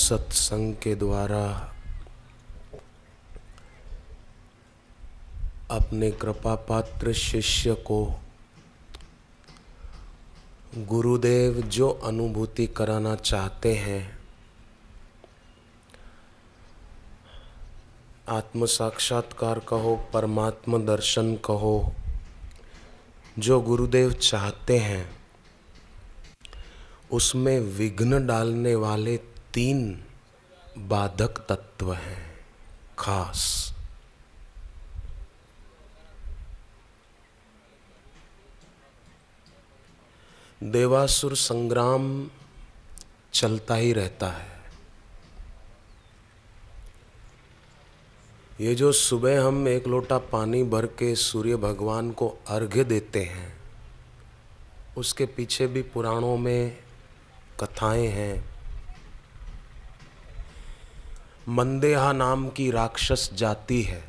सत्संग के द्वारा अपने कृपा पात्र शिष्य को गुरुदेव जो अनुभूति कराना चाहते हैं, आत्म साक्षात्कार कहो, परमात्मा दर्शन कहो, जो गुरुदेव चाहते हैं उसमें विघ्न डालने वाले 3 बाधक तत्व हैं खास। देवासुर संग्राम चलता ही रहता है। ये जो सुबह हम 1 लोटा पानी भर के सूर्य भगवान को अर्घ्य देते हैं, उसके पीछे भी पुराणों में कथाएं हैं। मंदेहा नाम की राक्षस जाति है,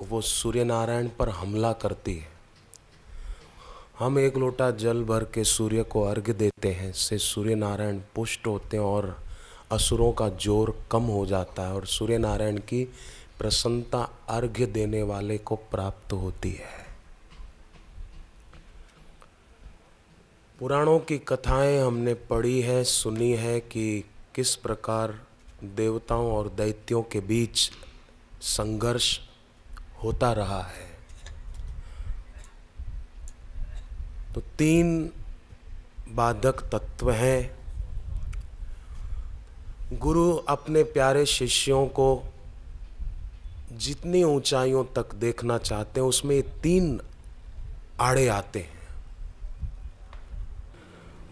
वो सूर्य नारायण पर हमला करती है। हम 1 लोटा जल भर के सूर्य को अर्घ्य देते हैं, से सूर्य नारायण पुष्ट होते हैं और असुरों का जोर कम हो जाता है और सूर्य नारायण की प्रसन्नता अर्घ्य देने वाले को प्राप्त होती है। पुराणों की कथाएं हमने पढ़ी है, सुनी है कि किस प्रकार देवताओं और दैत्यों के बीच संघर्ष होता रहा है। तो 3 बाधक तत्व हैं। गुरु अपने प्यारे शिष्यों को जितनी ऊंचाइयों तक देखना चाहते हैं, उसमें 3 आड़े आते हैं।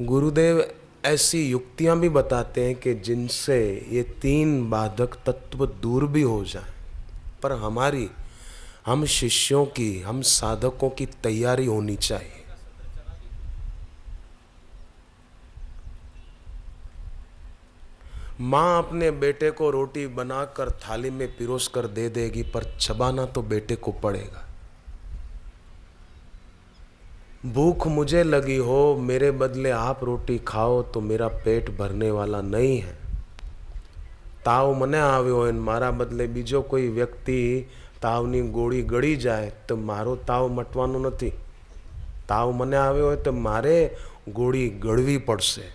गुरुदेव ऐसी युक्तियां भी बताते हैं कि जिनसे ये 3 बाधक तत्व दूर भी हो जाएं, पर हम शिष्यों की, हम साधकों की तैयारी होनी चाहिए। माँ अपने बेटे को रोटी बनाकर थाली में पिरोस कर दे देगी, पर चबाना तो बेटे को पड़ेगा। भूख मुझे लगी हो, मेरे बदले आप रोटी खाओ तो मेरा पेट भरने वाला नहीं है। ताव मने આવ્યો હોય, મારા બદલે બીજો કોઈ વ્યક્તિ તાવની ગોળી ગળી જાય તો મારો તાવ મટવાનો નથી। તાવ મને આવ્યો હોય તો મારે ગોળી ગળવી પડશે।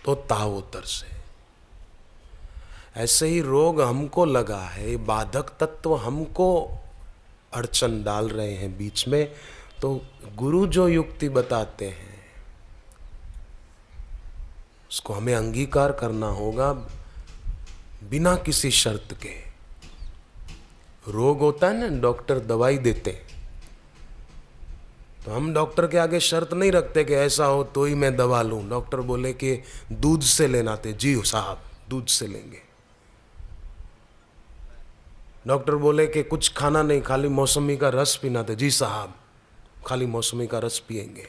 तो ताव उतरसे। ऐसे ही रोग हमको लगा है, बाधक तत्व हमको अड़चन डाल रहे हैं बीच में। तो गुरु जो युक्ति बताते हैं उसको हमें अंगीकार करना होगा बिना किसी शर्त के। रोग होता है ना, डॉक्टर दवाई देते हैं, तो हम डॉक्टर के आगे शर्त नहीं रखते कि ऐसा हो तो ही मैं दवा लूं। डॉक्टर बोले कि दूध से लेना थे, जी साहब दूध से लेंगे। डॉक्टर बोले कि कुछ खाना नहीं, खाली मौसमी का रस पीना था, जी साहब खाली मौसमी का रस पिएंगे।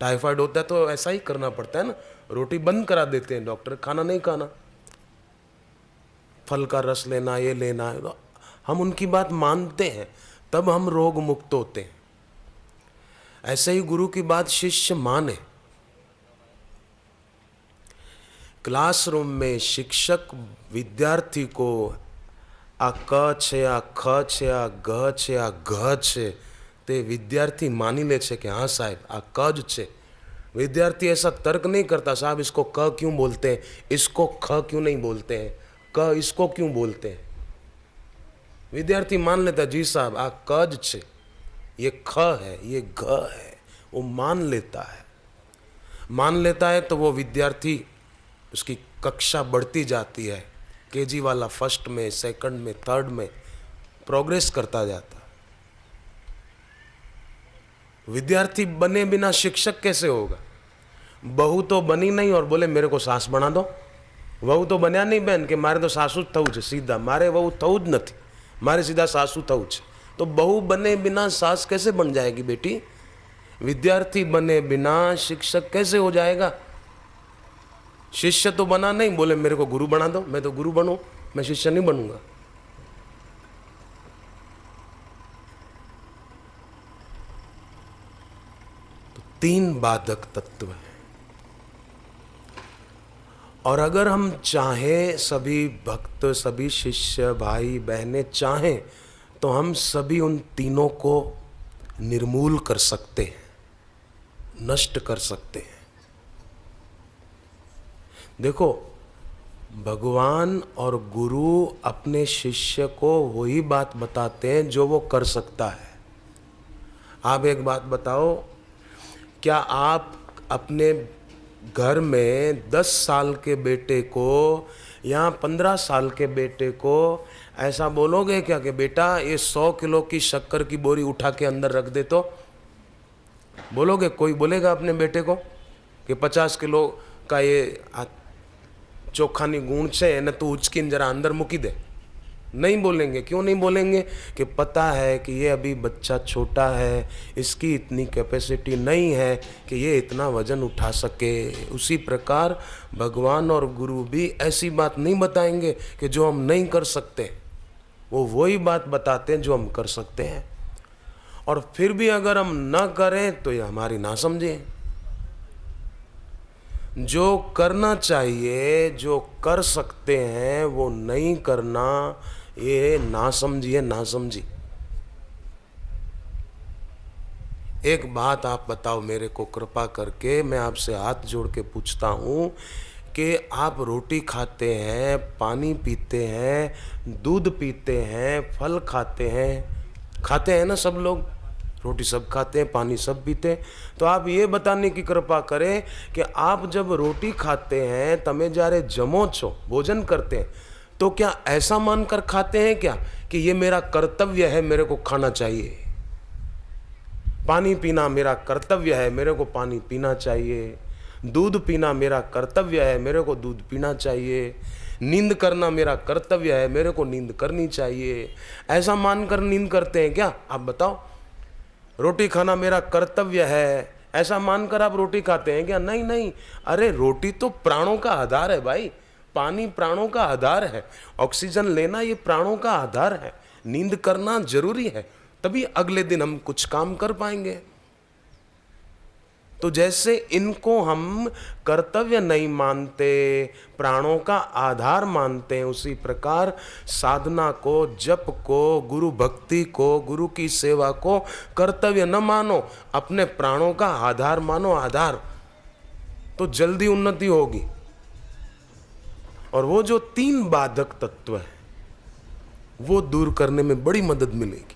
टाइफाइड होता है तो ऐसा ही करना पड़ता है ना, रोटी बंद करा देते हैं डॉक्टर, खाना नहीं खाना, फल का रस लेना, ये लेना है। तो हम उनकी बात मानते हैं, तब हम रोग मुक्त होते हैं। ऐसे ही गुरु की बात शिष्य माने। क्लासरूम में शिक्षक विद्यार्थी को आ क छे, आ ख छे, आ ग छे, आ घ छे, ते विद्यार्थी मानी ले छे कि हाँ साहब आ क ज छे। विद्यार्थी ऐसा तर्क नहीं करता, साहब इसको क क्यों बोलते हैं, इसको ख क्यों नहीं बोलते हैं, क इसको क्यों बोलते हैं। विद्यार्थी मान लेता, जी साहब आ क ज छे, ये ख है, ये घ है। वो मान लेता है। मान लेता है तो वो विद्यार्थी, उसकी कक्षा बढ़ती जाती है। केजी वाला फर्स्ट में, सेकंड में, थर्ड में प्रोग्रेस करता जाता। विद्यार्थी बने बिना शिक्षक कैसे होगा। बहू तो बनी नहीं और बोले मेरे को सास बना दो। वहू तो बन्या नहीं बहन कि मारे तो सासू ज थवुं छे, सीधा मारे वहू थवुं ज नथी, मारे सीधा सासू थवुं छे। तो बहू बने बिना सास कैसे बन जाएगी बेटी। विद्यार्थी बने बिना शिक्षक कैसे हो जाएगा। शिष्य तो बना नहीं, बोले मेरे को गुरु बना दो, मैं तो गुरु बनूं, मैं शिष्य नहीं बनूंगा। तीन बाधक तत्व हैं। और अगर हम चाहें, सभी भक्त, सभी शिष्य, भाई बहनें चाहें, तो हम सभी उन तीनों को निर्मूल कर सकते हैं, नष्ट कर सकते हैं। देखो, भगवान और गुरु अपने शिष्य को वही बात बताते हैं जो वो कर सकता है। आप एक बात बताओ, क्या आप अपने घर में 10 साल के बेटे को या 15 साल के बेटे को ऐसा बोलोगे क्या कि बेटा ये 100 किलो की शक्कर की बोरी उठा के अंदर रख दे? तो बोलोगे? कोई बोलेगा अपने बेटे को कि 50 किलो का ये ચોખાની ગુણ છે એને તું ઉચકીને જરા અંદર મૂકી દે? नहीं बोलेंगे। क्यों नहीं बोलेंगे? कि पता है कि ये अभी बच्चा छोटा है, इसकी इतनी कैपेसिटी नहीं है कि ये इतना वजन उठा सके। उसी प्रकार भगवान और गुरु भी ऐसी बात नहीं बताएंगे कि जो हम नहीं कर सकते, वो वही बात बताते हैं जो हम कर सकते हैं। और फिर भी अगर हम न करें तो ये हमारी नासमझी है। जो करना चाहिए, जो कर सकते हैं, वो नहीं करना, ये नासमझी है, नासमझी। एक बात आप बताओ मेरे को कृपा करके, मैं आपसे हाथ जोड़ के पूछता हूँ कि आप रोटी खाते हैं, पानी पीते हैं, दूध पीते हैं, फल खाते हैं ना सब लोग? रोटी सब खाते हैं, पानी सब पीते हैं। तो आप ये बताने की कृपा करें कि आप जब रोटी खाते हैं, तमे जारे जमो छो, भोजन करते हैं, तो क्या ऐसा मानकर खाते हैं क्या कि ये मेरा कर्तव्य है, मेरे को खाना चाहिए? पानी पीना मेरा कर्तव्य है, मेरे को पानी पीना चाहिए। दूध पीना मेरा कर्तव्य है, मेरे को दूध पीना चाहिए। नींद करना मेरा कर्तव्य है, मेरे को नींद करनी चाहिए। ऐसा मानकर नींद करते हैं क्या? आप बताओ। रोटी खाना मेरा कर्तव्य है, ऐसा मानकर आप रोटी खाते हैं क्या? नहीं नहीं। अरे रोटी तो प्राणों का आधार है भाई, पानी प्राणों का आधार है, ऑक्सीजन लेना ये प्राणों का आधार है। नींद करना जरूरी है, तभी अगले दिन हम कुछ काम कर पाएंगे। तो जैसे इनको हम कर्तव्य नहीं मानते, प्राणों का आधार मानते हैं, उसी प्रकार साधना को, जप को, गुरु भक्ति को, गुरु की सेवा को कर्तव्य न मानो, अपने प्राणों का आधार मानो, आधार। तो जल्दी उन्नति होगी। और वो जो 3 बाधक तत्व है वो दूर करने में बड़ी मदद मिलेगी।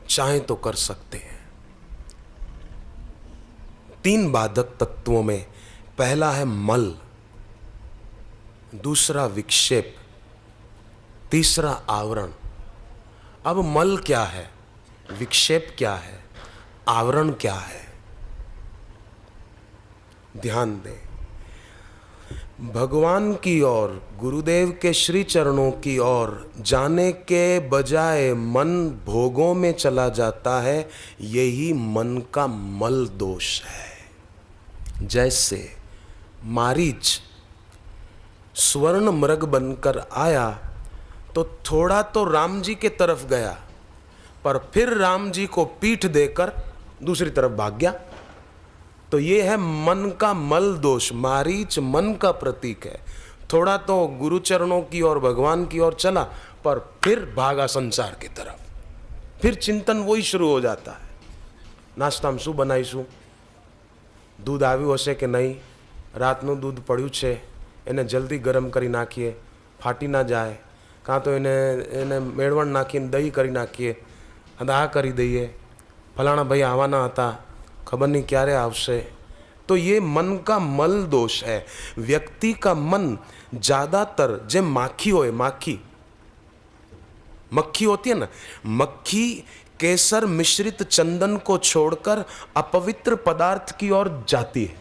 चाहे तो कर सकते हैं। 3 बाधक तत्वों में पहला है मल, दूसरा विक्षेप, तीसरा आवरण। अब मल क्या है, विक्षेप क्या है, आवरण क्या है? ध्यान दें। भगवान की ओर, गुरुदेव के श्री चरणों की ओर जाने के बजाय मन भोगों में चला जाता है, यही मन का मल दोष है। जैसे मारीच स्वर्ण मृग बनकर आया तो थोड़ा तो राम जी के तरफ गया, पर फिर राम जी को पीठ देकर दूसरी तरफ भाग गया। तो ये है मन का मल दोष। मारीच मन का प्रतीक है। थोड़ा तो गुरु चरणों की ओर, भगवान की ओर चला, पर फिर भागा संसार की तरफ। फिर चिंतन वही शुरू हो जाता है। नाश्ता में શું બનાવીશું, दूध આવ્યું હશે કે નહીં, રાતનું दूध પડ્યું છે, એને જલ્દી ગરમ કરી નાખીએ, ફાટી ના જાય, કાં તો એને મેળવણ નાખીને દહીં કરી નાખીએ, અને આ કરી દઈએ, ફલાણા ભાઈ આવવાના હતા, खबर नहीं क्यारे आवशे। तो ये मन का मल दोष है। व्यक्ति का मन ज्यादातर जे माखी होए, मक्खी होती है ना, मक्खी केसर मिश्रित चंदन को छोड़कर अपवित्र पदार्थ की ओर जाती है,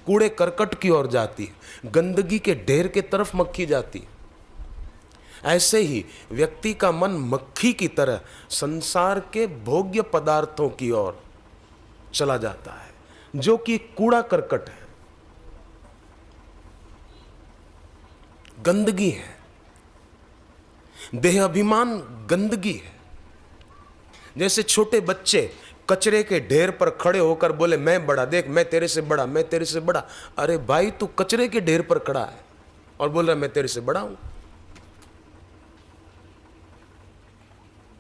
कूड़े करकट की ओर जाती है, गंदगी के ढेर के तरफ मक्खी जाती है। ऐसे ही व्यक्ति का मन मक्खी की तरह संसार के भोग्य पदार्थों की ओर चला जाता है, जो कि कूड़ा करकट है, गंदगी है। देह अभिमान गंदगी है। जैसे छोटे बच्चे कचरे के ढेर पर खड़े होकर बोले मैं बड़ा, देख मैं तेरे से बड़ा, मैं तेरे से बड़ा। अरे भाई तू कचरे के ढेर पर खड़ा है और बोल रहा मैं तेरे से बड़ा हूं।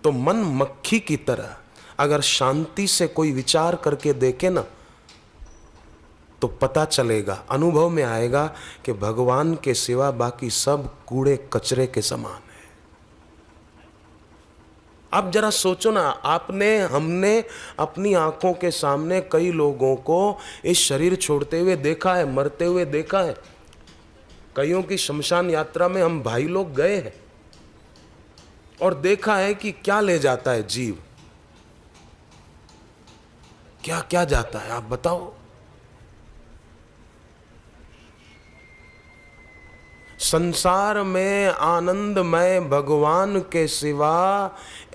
तो मन मक्खी की तरह अगर शांति से कोई विचार करके देखे ना, तो पता चलेगा, अनुभव में आएगा कि भगवान के सिवा बाकी सब कूड़े कचरे के समान है। आप जरा सोचो ना, हमने अपनी आंखों के सामने कई लोगों को इस शरीर छोड़ते हुए देखा है, मरते हुए देखा है। कईयों की शमशान यात्रा में हम भाई लोग गए हैं और देखा है कि क्या ले जाता है जीव, क्या क्या जाता है, आप बताओ। संसार में आनंदमय भगवान के सिवा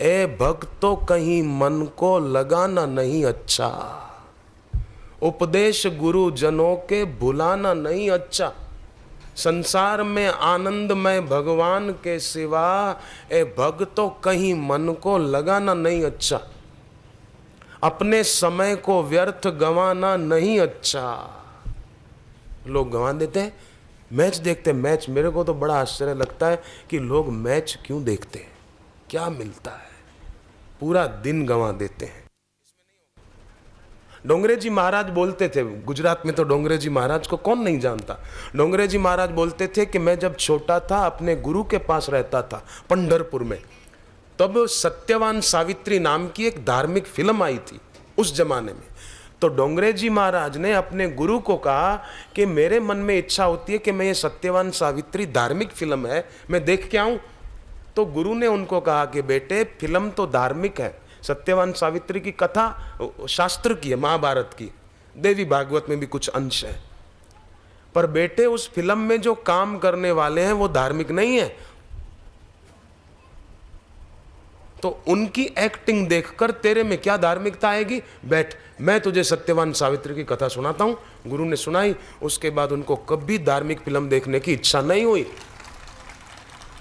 ए भक्तों कहीं मन को लगाना नहीं अच्छा, उपदेश गुरु जनों के भुलाना नहीं अच्छा। संसार में आनंदमय भगवान के सिवा ए भक्तों कहीं मन को लगाना नहीं अच्छा, अपने समय को व्यर्थ गंवाना नहीं अच्छा। लोग गंवा देते हैं, मैच देखते हैं। मैच, मेरे को तो बड़ा आश्चर्य लगता है कि लोग मैच क्यों देखते हैं, क्या मिलता है, पूरा दिन गंवा देते हैं। डोंगरे जी महाराज बोलते थे, गुजरात में तो डोंगरे जी महाराज को कौन नहीं जानता। डोंगरे जी महाराज बोलते थे कि मैं जब छोटा था अपने गुरु के पास रहता था पंढरपुर में, तब सत्यवान सावित्री नाम की एक धार्मिक फिल्म आई थी उस जमाने में। तो डोंगरे जी महाराज ने अपने गुरु को कहा कि मेरे मन में इच्छा होती है कि मैं ये सत्यवान सावित्री धार्मिक फिल्म है, मैं देख के आऊं। तो गुरु ने उनको कहा कि बेटे फिल्म तो धार्मिक है, सत्यवान सावित्री की कथा शास्त्र की है, महाभारत की, देवी भागवत में भी कुछ अंश है, पर बेटे उस फिल्म में जो काम करने वाले हैं वो धार्मिक नहीं है। तो उनकी एक्टिंग देखकर तेरे में क्या धार्मिकता आएगी, बैठ मैं तुझे सत्यवान सावित्री की कथा सुनाता हूं। गुरु ने सुनाई, उसके बाद उनको कभी धार्मिक फिल्म देखने की इच्छा नहीं हुई।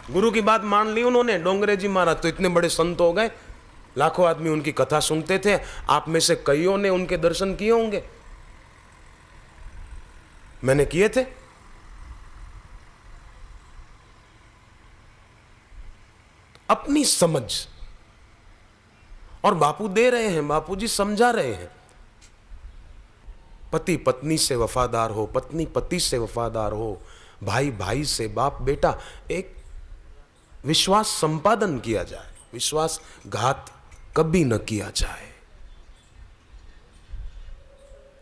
गुरु की बात मान ली उन्होंने। डोंगरे जी महाराज तो इतने बड़े संत हो गए, लाखों आदमी उनकी कथा सुनते थे। आप में से कईयों ने उनके दर्शन किए होंगे, मैंने किए थे। अपनी समझ, और बापू दे रहे हैं, बापू जी समझा रहे हैं। पति पत्नी से वफादार हो, पत्नी पति से वफादार हो, भाई भाई से, बाप बेटा, एक विश्वास संपादन किया जाए, विश्वासघात कभी न किया जाए।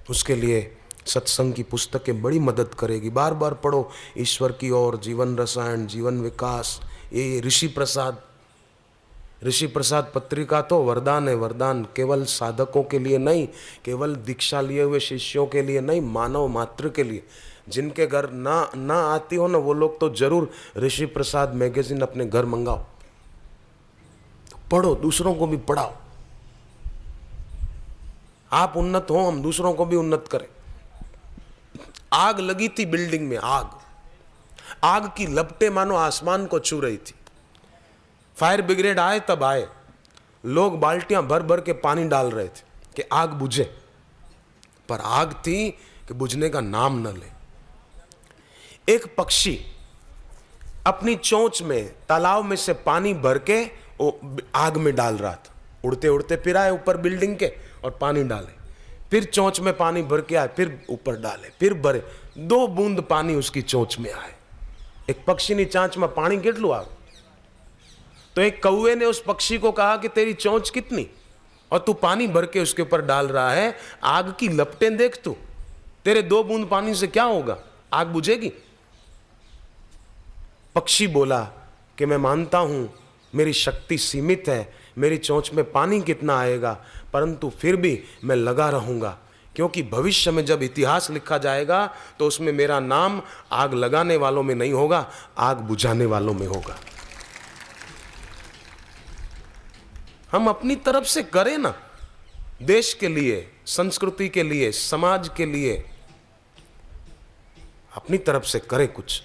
उसके लिए सत्संग की पुस्तकें बड़ी मदद करेगी। बार बार पढ़ो ईश्वर की ओर, जीवन रसायन, जीवन विकास, ये ऋषि प्रसाद पत्रिका तो वरदान है, वरदान केवल साधकों के लिए नहीं, केवल दीक्षा लिए हुए शिष्यों के लिए नहीं, मानव मात्र के लिए। जिनके घर ना आती हो ना, वो लोग तो जरूर ऋषि प्रसाद मैगजीन अपने घर मंगाओ, तो पढ़ो, दूसरों को भी पढ़ाओ। आप उन्नत हो, हम दूसरों को भी उन्नत करें। आग लगी थी बिल्डिंग में, आग की लपटें मानो आसमान को छू रही थी। फायर ब्रिगेड आए तब आए, लोग बाल्टियां भर भर के पानी डाल रहे थे कि आग बुझे, पर आग थी कि बुझने का नाम न ले। एक पक्षी अपनी चोंच में तालाब में से पानी भर के आग में डाल रहा था। उड़ते उड़ते फिर आए ऊपर बिल्डिंग के और पानी डाले, फिर चोंच में पानी भर के आए, फिर ऊपर डाले, फिर भरे, 2 बूंद पानी उसकी चोंच में आए। एक पक्षी ने चांच में पानी કેટલું आग। तो एक कौवे ने उस पक्षी को कहा कि तेरी चोंच कितनी, और तू पानी भर के उसके ऊपर डाल रहा है, आग की लपटें देख तू, तेरे 2 बूंद पानी से क्या होगा, आग बुझेगी। पक्षी बोला कि मैं मानता हूं मेरी शक्ति सीमित है, मेरी चोंच में पानी कितना आएगा, परंतु फिर भी मैं लगा रहूंगा, क्योंकि भविष्य में जब इतिहास लिखा जाएगा तो उसमें मेरा नाम आग लगाने वालों में नहीं होगा, आग बुझाने वालों में होगा। हम अपनी तरफ से करें ना, देश के लिए, संस्कृति के लिए, समाज के लिए, अपनी तरफ से करें कुछ।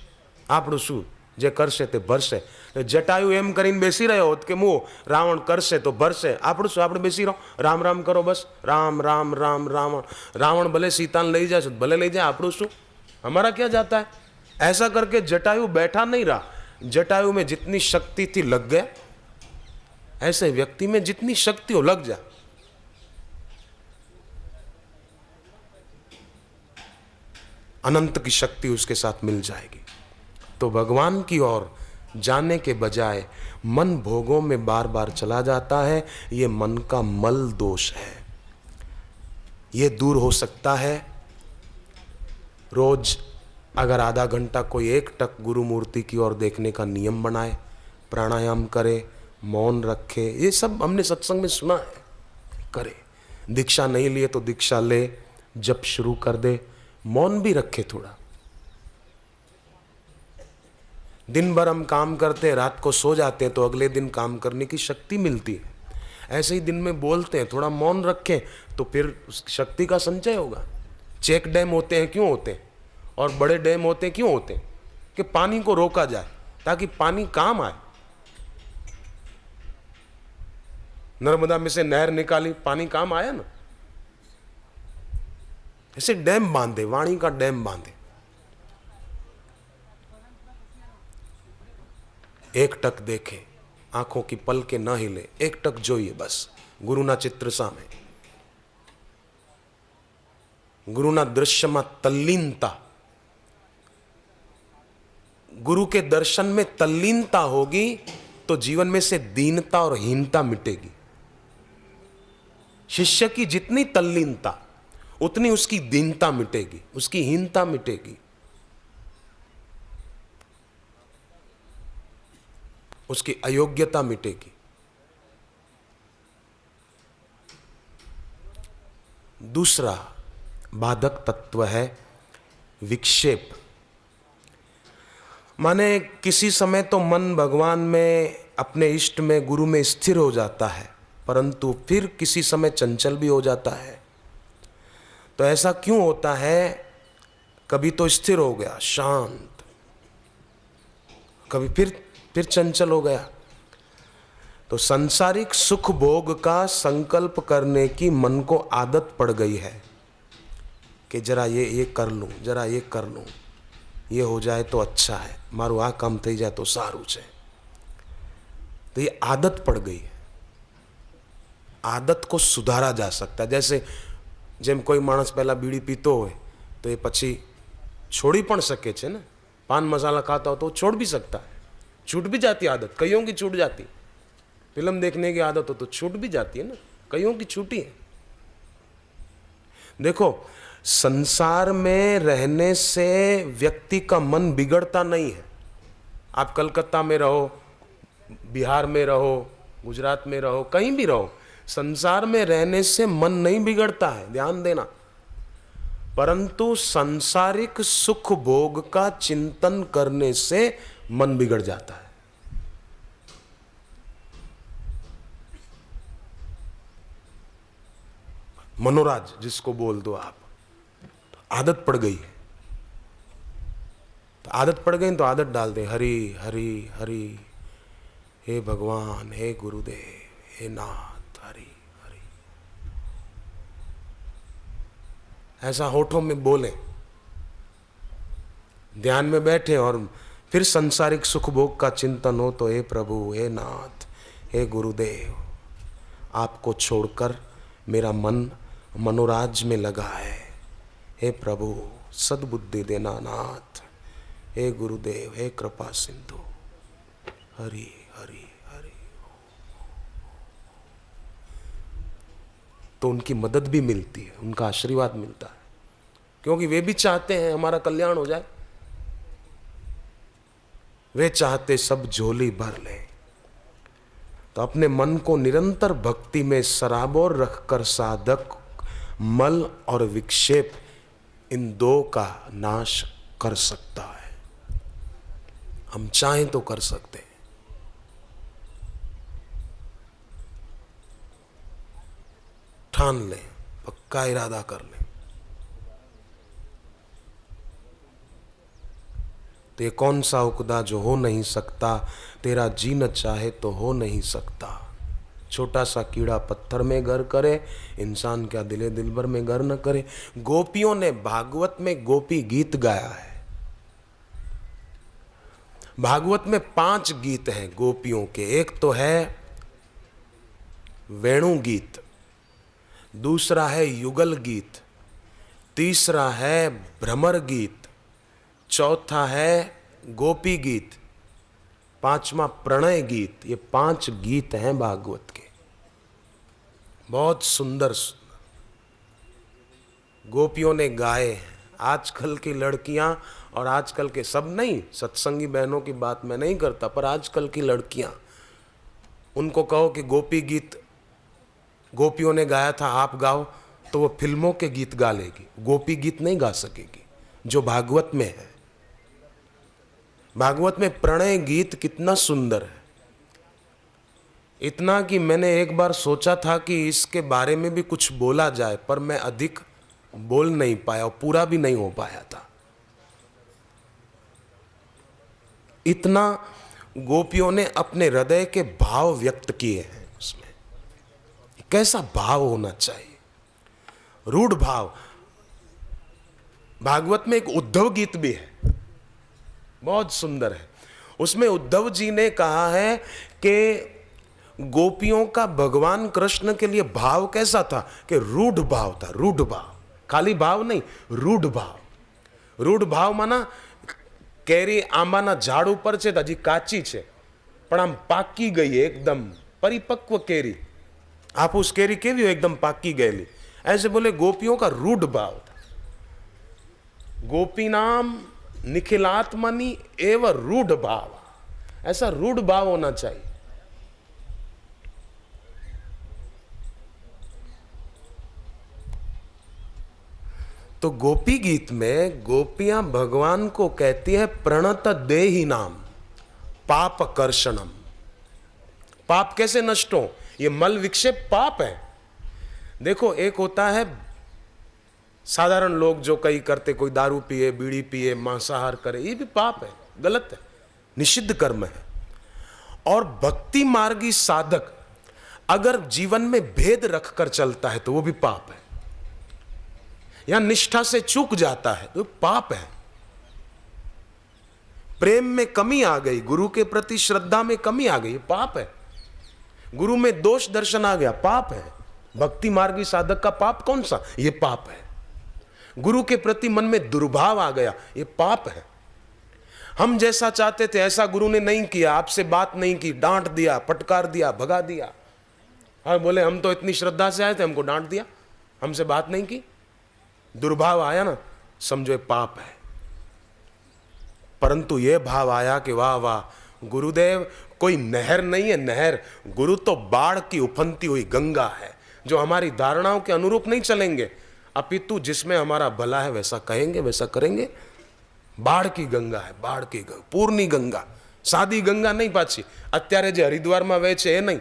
આપણું શું જે કરશે તે ભરશે, જટાયુ એમ કરીને બેસી રહ્યો હોત કે હું રાવણ કરશે તો ભરશે, આપણું શું, આપણે બેસી રહો, રામ રામ કરો, બસ રામ રામ રામ રાવણ, રાવણ ભલે सीतान ले जाए भले ले जाए, આપણું શું, हमारा क्या जाता है। ऐसा करके जटायु बैठा नहीं रहा, जटायु में जितनी शक्ति थी लग गया। ऐसे व्यक्ति में जितनी शक्ति हो लग जा। अनंत की शक्ति उसके साथ मिल जाएगी। तो भगवान की ओर जाने के बजाय मन भोगों में बार बार चला जाता है। ये मन का मल दोष है, ये दूर हो सकता है। रोज अगर आधा घंटा कोई एक टक गुरु मूर्ति की ओर देखने का नियम बनाए, प्राणायाम करे, मौन रखे, ये सब हमने सत्संग में सुना है, करे। दीक्षा नहीं लिए तो दीक्षा ले, जप शुरू कर दे, मौन भी रखे थोड़ा। दिन भर हम काम करते हैं, रात को सो जाते हैं, तो अगले दिन काम करने की शक्ति मिलती है। ऐसे ही दिन में बोलते हैं, थोड़ा मौन रखें तो फिर उस शक्ति का संचय होगा। चेक डैम होते हैं, क्यों होते हैं, और बड़े डैम होते हैं, क्यों होते हैं, कि पानी को रोका जाए ताकि पानी काम आए। नर्मदा में से नहर निकाली, पानी काम आया ना। ऐसे डैम बांधे, वाणी का डैम बांधे। एक टक देखे, आंखों की पल के न हिले, एक टक जोइए बस गुरुना चित्र सामे। गुरुना दृश्यમાં तल्लीनता, गुरु के दर्शन में तल्लीनता होगी तो जीवन में से दीनता और हीनता मिटेगी। शिष्य की जितनी तल्लीनता उतनी उसकी दीनता मिटेगी, उसकी हीनता मिटेगी, उसकी अयोग्यता मिटेगी। दूसरा बाधक तत्व है विक्षेप। माने किसी समय तो मन भगवान में, अपने इष्ट में, गुरु में स्थिर हो जाता है, परंतु फिर किसी समय चंचल भी हो जाता है। तो ऐसा क्यों होता है? कभी तो स्थिर हो गया शांत, कभी फिर चंचल हो गया। तो सांसारिक सुख भोग का संकल्प करने की मन को आदत पड़ गई है कि जरा ये कर लूं, जरा ये कर लूं, ये हो जाए तो अच्छा है, मारू आ काम थई जाए तो सारू छे। तो ये आदत पड़ गई है। आदत को सुधारा जा सकता है। जैसे जेम कोई माणस पहला बीड़ी पीतो होय तो ये पछी छोड़ी पण सके छे ने। पान मसाला खाता हो तो छोड़ भी सकता है, छूट भी जाती है आदत, कईयों की छूट जाती। फिल्म देखने की आदत हो तो छूट भी जाती है ना, कईयों की छूटी है। देखो, संसार में रहने से व्यक्ति का मन बिगड़ता नहीं है। आप कलकत्ता में रहो, बिहार में रहो, गुजरात में रहो, कहीं भी रहो, संसार में रहने से मन नहीं बिगड़ता है, ध्यान देना। परंतु सांसारिक सुख भोग का चिंतन करने से मन बिगड़ जाता है। मनोराज जिसको बोल दो आप, तो आदत पड़ गई है। तो आदत पड़ गई तो आदत डाल दे, हरि हरि हरि, हे भगवान, हे गुरुदेव, हे नाथ, हरि हरि, ऐसा होठों में बोले, ध्यान में बैठे और फिर सांसारिक सुख भोग का चिंतन हो तो हे प्रभु, हे नाथ, हे गुरुदेव, आपको छोड़कर मेरा मन मनोराज में लगा है। हे प्रभु सद्बुद्धि देना नाथ, हे गुरुदेव, हे कृपा सिंधु, हरि हरि हरि। तो उनकी मदद भी मिलती है, उनका आशीर्वाद मिलता है, क्योंकि वे भी चाहते हैं हमारा कल्याण हो जाए। वे चाहते सब झोली भर ले। तो अपने मन को निरंतर भक्ति में सराबोर रखकर साधक मल और विक्षेप इन दो का नाश कर सकता है। हम चाहें तो कर सकते हैं। ठान लें, पक्का इरादा कर लें। तो ये कौन सा उकदा जो हो नहीं सकता, तेरा जी न चाहे तो हो नहीं सकता। छोटा सा कीड़ा पत्थर में घर करे, इंसान क्या दिले दिलबर में घर न करे। गोपियों ने भागवत में गोपी गीत गाया है। भागवत में 5 गीत हैं गोपियों के। एक तो है वेणु गीत, दूसरा है युगल गीत, तीसरा है भ्रमर गीत, चौथा है गोपी गीत, पांचवा प्रणय गीत। ये 5 गीत हैं भागवत के, बहुत सुंदर सुंदर गोपियों ने गाए हैं। आजकल की लड़कियां और आजकल के सब नहीं, सत्संगी बहनों की बात मैं नहीं करता, पर आजकल की लड़कियां, उनको कहो कि गोपी गीत गोपियों ने गाया था आप गाओ, तो वो फिल्मों के गीत गा लेगी, गोपी गीत नहीं गा सकेगी जो भागवत में है। भागवत में प्रणय गीत कितना सुंदर है, इतना कि मैंने एक बार सोचा था कि इसके बारे में भी कुछ बोला जाए, पर मैं अधिक बोल नहीं पाया और पूरा भी नहीं हो पाया था। इतना गोपियों ने अपने हृदय के भाव व्यक्त किए हैं उसमें। कैसा भाव होना चाहिए, रूढ़ भाव। भागवत में एक उद्धव गीत भी है, बहुत सुंदर है। उसमें उद्धव जी ने कहा है कि गोपियों का भगवान कृष्ण के लिए भाव कैसा था कि रूढ़ भाव था, रूढ़ भाव, खाली भाव नहीं, रूढ़ भाव। रूढ़ भाव माना केरी आंबाना झाड़ ઉપર છે તો હજી કાચી છે, પણ આમ પાકી ગઈ એકદમ પરિપક્વ કેરી। हाफूस केरी केवी हो एकदम पाकी गયેલી, ऐसे बोले गोपियों का रूढ़ भाव था। गोपी नाम निखिलात्मनि एव रूढ़ भाव, ऐसा रूढ़ भाव होना चाहिए। तो गोपी गीत में गोपियां भगवान को कहती है प्रणत देहि नाम पाप कर्षणम। पाप कैसे नष्ट हो, ये मल विक्षेप पाप है। देखो, एक होता है साधारण लोग जो कई करते, कोई दारू पिए, बीड़ी पिए, मांसाहार करे, ये भी पाप है, गलत है, निषिद्ध कर्म है। और भक्ति मार्गी साधक अगर जीवन में भेद रखकर चलता है तो वो भी पाप है, या निष्ठा से चूक जाता है तो पाप है। प्रेम में कमी आ गई, गुरु के प्रति श्रद्धा में कमी आ गई, पाप है। गुरु में दोष दर्शन आ गया, पाप है। भक्ति मार्गी साधक का पाप कौन सा, ये पाप है। गुरु के प्रति मन में दुर्भाव आ गया, ये पाप है। हम जैसा चाहते थे ऐसा गुरु ने नहीं किया, आपसे बात नहीं की, डांट दिया, फटकार दिया, भगा दिया। हाँ, बोले हम तो इतनी श्रद्धा से आए थे, हमको डांट दिया, हमसे बात नहीं की, दुर्भाव आया ना, समझो ये पाप है। परंतु ये भाव आया कि वाह वाह गुरुदेव, कोई नहर नहीं है, नहर, गुरु तो बाढ़ की उफनती हुई गंगा है, जो हमारी धारणाओं के अनुरूप नहीं चलेंगे, अपितु जिसमें हमारा भला है वैसा कहेंगे, वैसा करेंगे। बाढ़ की गंगा है, बाढ़ की गंगा, पूर्णी गंगा, सादी गंगा नहीं पाछी અત્યારે જે હરિદ્વારમાં વહે છે એ नहीं।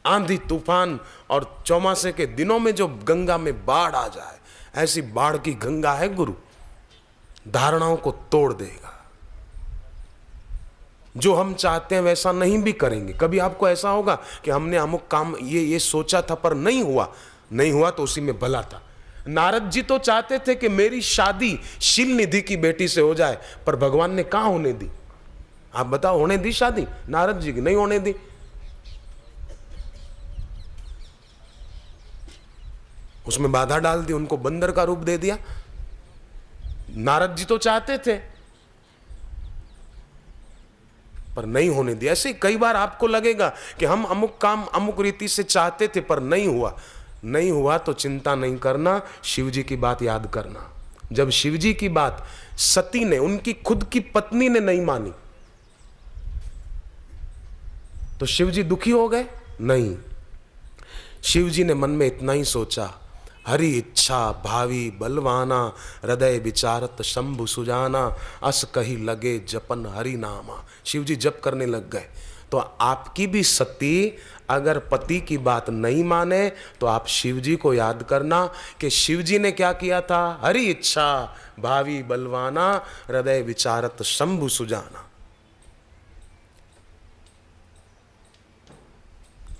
आंधी तूफान और चौमासे के दिनों में जो गंगा में बाढ़ आ जाए, ऐसी बाढ़ की गंगा है गुरु, धारणाओं को तोड़ देगा। जो हम चाहते हैं वैसा नहीं भी करेंगे। कभी आपको ऐसा होगा कि हमने अमुक काम ये सोचा था पर नहीं हुआ, नहीं हुआ तो उसी में भला था। नारद जी तो चाहते थे कि मेरी शादी शील निधि की बेटी से हो जाए, पर भगवान ने कहां होने दी? आप बताओ, होने दी शादी नारद जी की? नहीं होने दी। उसमें बाधा डाल दी, उनको बंदर का रूप दे दिया। नारद जी तो चाहते थे पर नहीं होने दिया। ऐसे कई बार आपको लगेगा कि हम अमुक काम अमुक रीति से चाहते थे पर नहीं हुआ। नहीं हुआ तो चिंता नहीं करना, शिव जी की बात याद करना। जब शिव जी की बात सती ने, उनकी खुद की पत्नी ने नहीं मानी तो शिव जी दुखी हो गए? नहीं, शिव जी ने मन में इतना ही सोचा, हरि इच्छा भावी बलवाना, हृदय विचारत शंभु सुजाना, अस कही लगे जपन हरि नामा। शिव जी जप करने लग गए तो आपकी भी सती अगर पति की बात नहीं माने तो आप शिव जी को याद करना कि शिव जी ने क्या किया था। हरि इच्छा भावी बलवाना, हृदय विचारत शंभु सुजाना।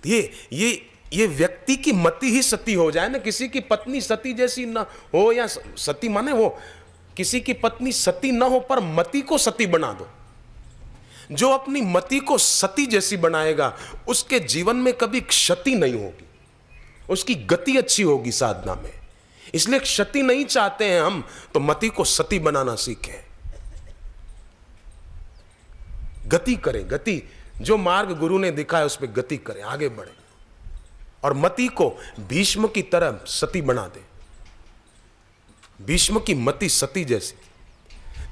ये व्यक्ति की मति ही सती हो जाए ना। किसी की पत्नी सती जैसी ना हो, या सती माने वो किसी की पत्नी सती ना हो पर मति को सती बना दो। जो अपनी मति को सती जैसी बनाएगा उसके जीवन में कभी क्षति नहीं होगी, उसकी गति अच्छी होगी साधना में। इसलिए क्षति नहीं चाहते हैं हम, तो मति को सती बनाना सीखें। गति करें, गति जो मार्ग गुरु ने दिखाया उस पर गति करें, आगे बढ़े और मति को भीष्म की तरह सती बना दे। भीष्म की मति सती जैसी,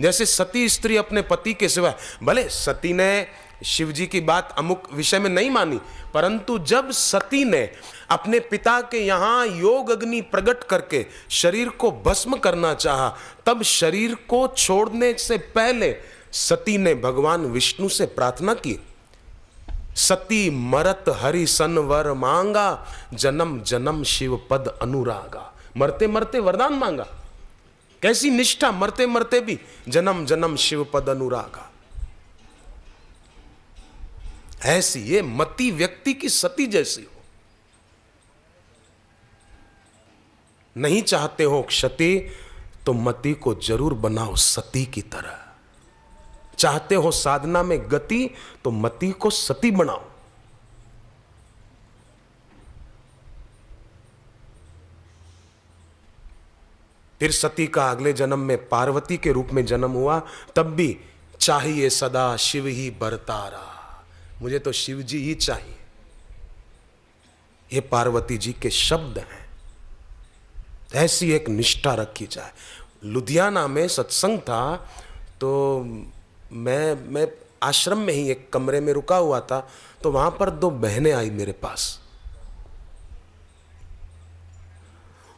जैसे सती स्त्री अपने पति के सिवा, भले सती ने शिव जी की बात अमुक विषय में नहीं मानी, परंतु जब सती ने अपने पिता के यहां योग अग्नि प्रकट करके शरीर को भस्म करना चाहा, तब शरीर को छोड़ने से पहले सती ने भगवान विष्णु से प्रार्थना की, सती मरत हरि सन वर मांगा, जन्म जन्म शिव पद अनुरागा। मरते मरते वरदान मांगा। कैसी निष्ठा, मरते मरते भी जन्म जन्म शिव पद अनुरागा। ऐसी ये मति व्यक्ति की सती जैसी हो। नहीं चाहते हो क्षति तो मति को जरूर बनाओ सती की तरह। चाहते हो साधना में गति तो मति को सती बनाओ। फिर सती का अगले जन्म में पार्वती के रूप में जन्म हुआ, तब भी चाहिए सदा शिव ही बरतारा, मुझे तो शिव जी ही चाहिए। ये पार्वती जी के शब्द हैं। ऐसी एक निष्ठा रखी जाए। लुधियाना में सत्संग था, तो मैं आश्रम में ही एक कमरे में रुका हुआ था, तो वहां पर दो बहनें आई मेरे पास।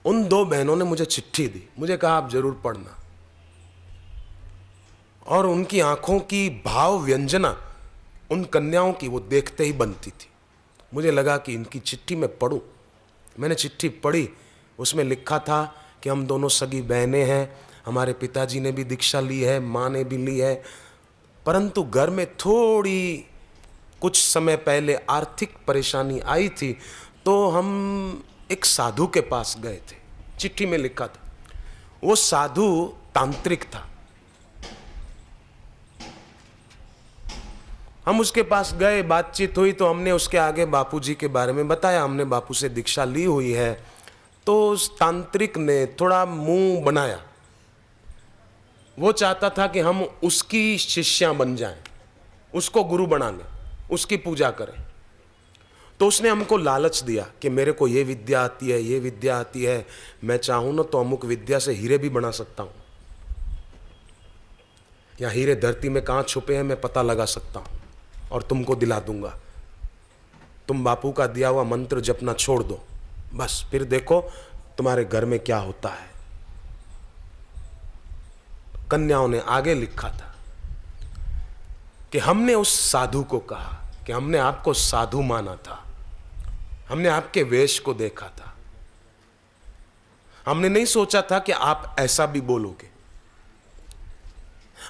उन दो बहनों ने मुझे चिट्ठी दी, मुझे कहा आप जरूर पढ़ना। और उनकी आंखों की भाव व्यंजना उन कन्याओं की वो देखते ही बनती थी। मुझे लगा कि इनकी चिट्ठी मैं पढ़ूं। मैंने चिट्ठी पढ़ी, उसमें लिखा था कि हम दोनों सगी बहनें हैं, हमारे पिताजी ने भी दीक्षा ली है, माँ ने भी ली है, परंतु घर में थोड़ी कुछ समय पहले आर्थिक परेशानी आई थी, तो हम एक साधु के पास गए थे। चिट्ठी में लिखा था। वो साधु तांत्रिक था। हम उसके पास गए, बातचीत हुई, तो हमने उसके आगे बापूजी के बारे में बताया, हमने बापू से दीक्षा ली हुई है। तो उस तांत्रिक ने थोड़ा मुंह बनाया। वो चाहता था कि हम उसकी शिष्यां बन जाएं, उसको गुरु बना लें, उसकी पूजा करें। तो उसने हमको लालच दिया कि मेरे को ये विद्या आती है, ये विद्या आती है, मैं चाहूँ ना तो अमुक विद्या से हीरे भी बना सकता हूँ, या हीरे धरती में कहाँ छुपे हैं मैं पता लगा सकता हूँ और तुमको दिला दूंगा। तुम बापू का दिया हुआ मंत्र जपना छोड़ दो, बस फिर देखो तुम्हारे घर में क्या होता है। कन्याओं ने आगे लिखा था कि हमने उस साधु को कहा कि हमने आपको साधु माना था, हमने आपके वेश को देखा था, हमने नहीं सोचा था कि आप ऐसा भी बोलोगे,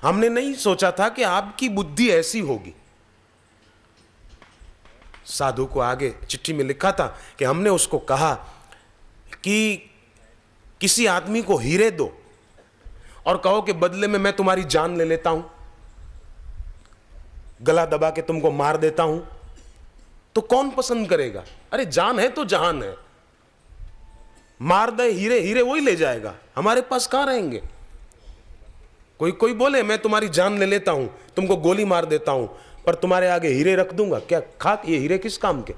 हमने नहीं सोचा था कि आपकी बुद्धि ऐसी होगी। साधु को आगे चिट्ठी में लिखा था कि हमने उसको कहा कि किसी आदमी को हीरे दो और कहो कि बदले में मैं तुम्हारी जान ले लेता हूं, गला दबा के तुमको मार देता हूं, तो कौन पसंद करेगा? अरे जान है तो जहान है, मार दे हीरे, हीरे वही ले जाएगा, हमारे पास कहां रहेंगे। कोई बोले मैं तुम्हारी जान ले लेता हूं, तुमको गोली मार देता हूं, पर तुम्हारे आगे हीरे रख दूंगा, क्या खाक ये हीरे किस काम के?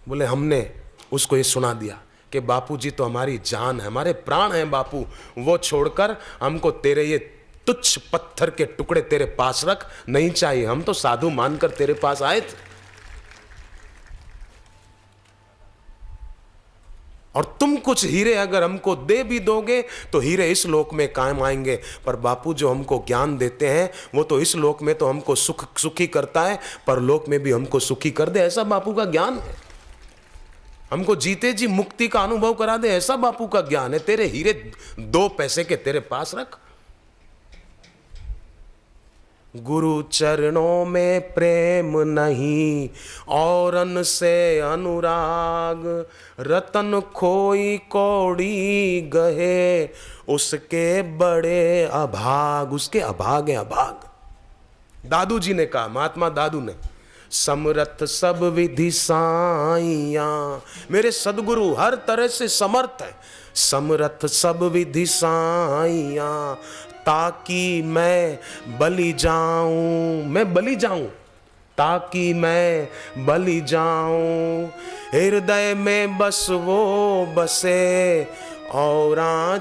बोले हमने उसको ये सुना दिया कि बापूजी तो हमारी जान है, हमारे प्राण हैं बापू, वो छोड़कर हमको तेरे ये तुच्छ पत्थर के टुकड़े तेरे पास रख, नहीं चाहिए, हम तो साधु मानकर तेरे पास आए थे। और तुम कुछ हीरे अगर हमको दे भी दोगे तो हीरे इस लोक में कायम आएंगे, पर बापू जो हमको ज्ञान देते हैं वो तो इस लोक में तो हमको सुखी करता है, पर लोक में भी हमको सुखी कर दे, ऐसा बापू का ज्ञान है। हमको जीते जी मुक्ति का अनुभव करा दे, ऐसा बापू का ज्ञान है। तेरे हीरे 2 पैसे के तेरे पास रख। गुरु चरणों में प्रेम नहीं औरन से अनुराग, रतन खोई कौड़ी गहे उसके बड़े अभाग। उसके अभाग है, अभाग। दादू जी ने कहा, महात्मा दादू ने, समरथ सब विधि साइया। मेरे सदगुरु हर तरह से समर्थ है। समरथ सब विधि साइया, ताकि मैं बलि जाऊं, मैं बलि जाऊं, ताकि मैं बलि जाऊं। हृदय में बस वो बसे और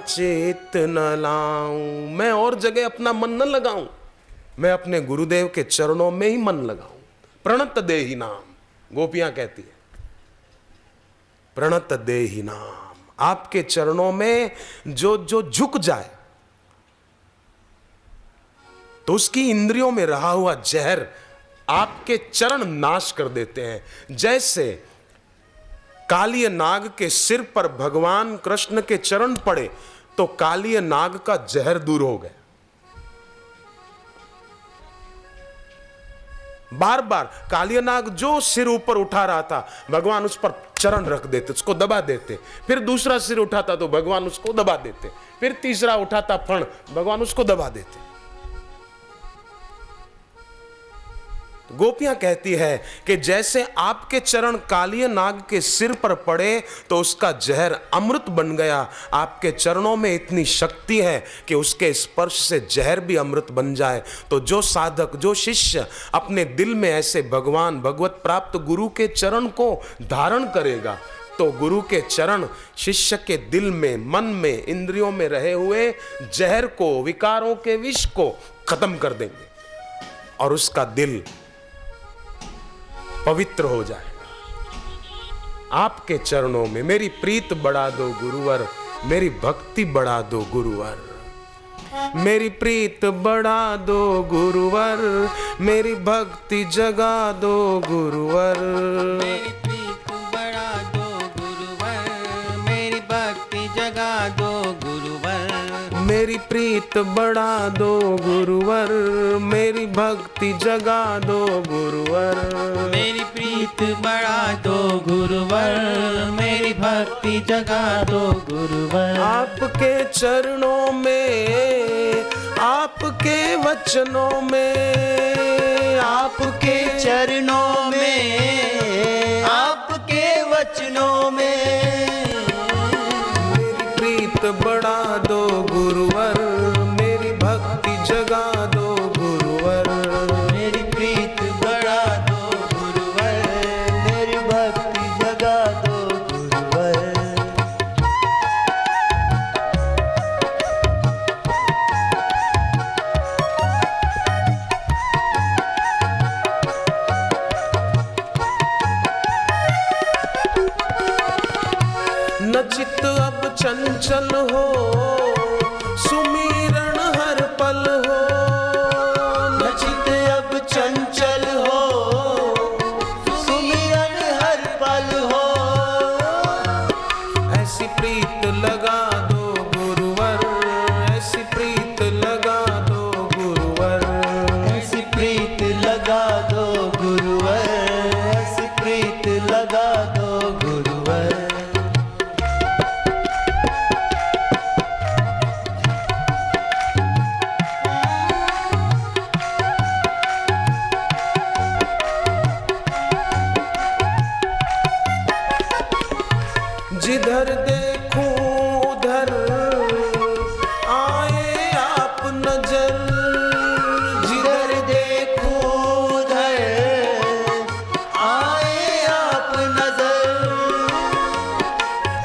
चित न लाऊं। मैं और जगह अपना मन न लगाऊं, मैं अपने गुरुदेव के चरणों में ही मन लगाऊं। प्रणत देहि नाम, गोपियां कहती है, प्रणत देहि नाम। आपके चरणों में जो झुक जाए तो उसकी इंद्रियों में रहा हुआ जहर आपके चरण नाश कर देते हैं। जैसे कालिय नाग के सिर पर भगवान कृष्ण के चरण पड़े तो कालिय नाग का जहर दूर हो गया। बार बार कालिय नाग जो सिर ऊपर उठा रहा था भगवान उस पर चरण रख देते, उसको दबा देते। फिर दूसरा सिर उठाता तो भगवान उसको दबा देते। फिर तीसरा उठाता फण, भगवान उसको दबा देते। गोपियां कहती है कि जैसे आपके चरण कालिय नाग के सिर पर पड़े तो उसका जहर अमृत बन गया, आपके चरणों में इतनी शक्ति है कि उसके स्पर्श से जहर भी अमृत बन जाए। तो जो साधक, जो शिष्य अपने दिल में ऐसे भगवान भगवत प्राप्त गुरु के चरण को धारण करेगा तो गुरु के चरण शिष्य के दिल में, मन में, इंद्रियों में रहे हुए जहर को, विकारों के विष को खत्म कर देंगे और उसका दिल पवित्र हो जाएगा। आपके चरणों में मेरी प्रीत बढ़ा दो गुरुवर, मेरी भक्ति बढ़ा दो गुरुवर। मेरी प्रीत बढ़ा दो गुरुवर, मेरी भक्ति जगा दो गुरुवर। मेरी प्रीत बढ़ा दो गुरुवर, मेरी भक्ति जगा दो गुरुवर। मेरी प्रीत बढ़ा दो गुरुवर, मेरी भक्ति जगा दो गुरुवर। मेरी प्रीत बढ़ा दो गुरुवर, मेरी भक्ति जगा दो गुरुवर। आपके चरणों में, आपके वचनों में, आपके चरणों में, आपके वचनों में मेरी प्रीत बढ़ा दो गुरुवर, मेरी भक्ति जगा दो गुरुवर। मेरी प्रीत बढ़ा दो गुरुवर, मेरी भक्ति जगा दो गुरुवर। न चित अब चंचल हो, सुमिरन हर पल हो। न चित अब चंचल हो, सुमिरन हर पल हो। ऐसी प्रीत लगा दो गुरुवर, ऐसी प्रीत लगा दो गुरुवर। ऐसी प्रीत लगा दो गुरुवर, ऐसी प्रीत लगा दो गुरुवर। जिधर देखूं उधर आए आप नजर, जिधर देखूं उधर आए आप नजर।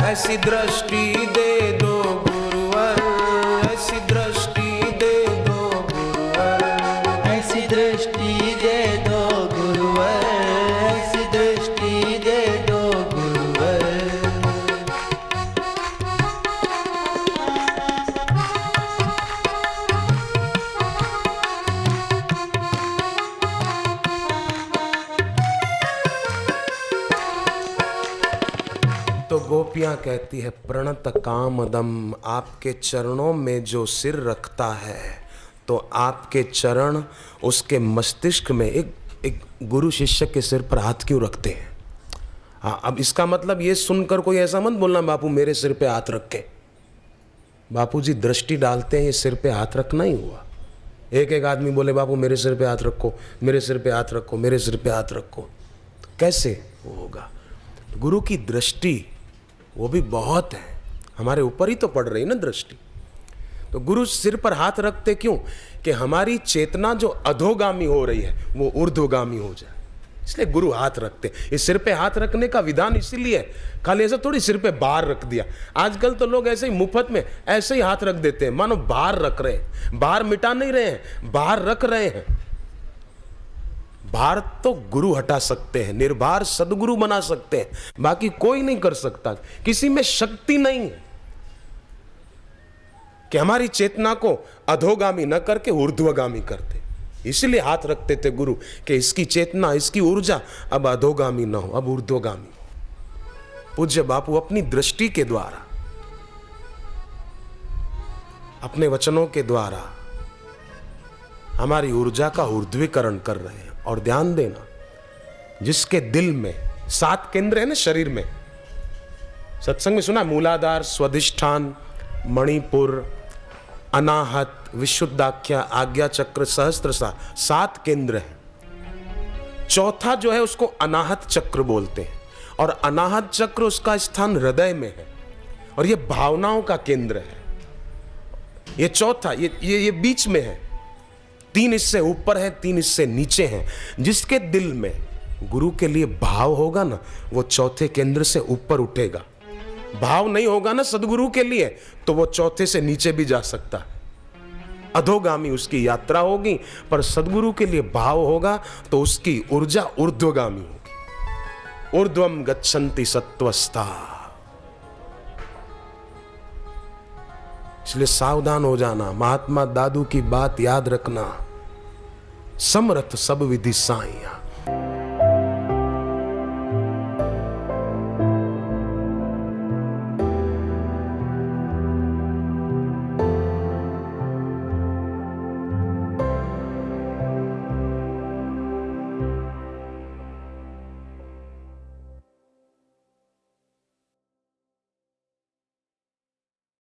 ऐसी दृष्टि दे दो गुरुवर, ऐसी दृष्टि दे दो गुरुवर। ऐसी दृष्टि दे दो गुरुवर, ऐसी दृष्टि दे दो गुरुवर। तो गोपियां कहती है प्रणत कामदम, आपके चरणों में जो सिर रखता है तो आपके चरण उसके मस्तिष्क में एक गुरु शिष्य के सिर पर हाथ क्यों रखते हैं। हाँ, अब इसका मतलब ये सुनकर कोई ऐसा मत बोलना बापू मेरे सिर पे हाथ रख के। बापू जी दृष्टि डालते हैं, ये सिर पे हाथ रखना ही हुआ। एक एक आदमी बोले बापू मेरे सिर पे हाथ रखो, मेरे सिर पे हाथ रखो, मेरे सिर पे हाथ रखो, तो कैसे वो होगा। गुरु की दृष्टि वो भी बहुत है, हमारे ऊपर ही तो पड़ रही ना दृष्टि। तो गुरु सिर पर हाथ रखते क्यों, कि हमारी चेतना जो अधोगामी हो रही है वो ऊर्ध्वगामी हो जाए, इसलिए गुरु हाथ रखते। इस सिर पे हाथ रखने का विधान इसीलिए है, खाली ऐसा थोड़ी सिर पे बाहर रख दिया। आजकल तो लोग ऐसे ही मुफ्त में ऐसे ही हाथ रख देते हैं, मानो बाहर रख रहे हैं। बाहर मिटा नहीं रहे हैं, बाहर रख रहे हैं। भार तो गुरु हटा सकते हैं, निर्भार सदगुरु बना सकते हैं, बाकी कोई नहीं कर सकता। किसी में शक्ति नहीं है कि हमारी चेतना को अधोगामी न करके ऊर्ध्वगामी करते। इसलिए हाथ रखते थे गुरु कि इसकी चेतना, इसकी ऊर्जा अब अधोगामी न हो, अब ऊर्ध्वगामी हो। पूज्य बापू अपनी दृष्टि के द्वारा, अपने वचनों के द्वारा हमारी ऊर्जा का ऊर्ध्वीकरण कर रहे हैं। और ध्यान देना, जिसके दिल में 7 केंद्र है ना शरीर में, सत्संग में सुना, मूलाधार, स्वाधिष्ठान, मणिपुर, अनाहत, विशुद्धाख्या, आज्ञा चक्र, सहस्त्रसा, 7 केंद्र है। चौथा जो है उसको अनाहत चक्र बोलते हैं, और अनाहत चक्र उसका स्थान हृदय में है, और ये भावनाओं का केंद्र है। ये चौथा ये बीच में है। 3 इससे ऊपर है, 3 इससे नीचे हैं। जिसके दिल में गुरु के लिए भाव होगा ना, वो चौथे केंद्र से ऊपर उठेगा। भाव नहीं होगा ना सदगुरु के लिए, तो वो चौथे से नीचे भी जा सकता है, अधोगामी उसकी यात्रा होगी। पर सदगुरु के लिए भाव होगा तो उसकी ऊर्जा ऊर्ध्वगामी होगी। ऊर्ध्वम गच्छन्ति सत्वस्था। इसलिए सावधान हो जाना, महात्मा दादू की बात याद रखना, समरथ सब विधि साइया।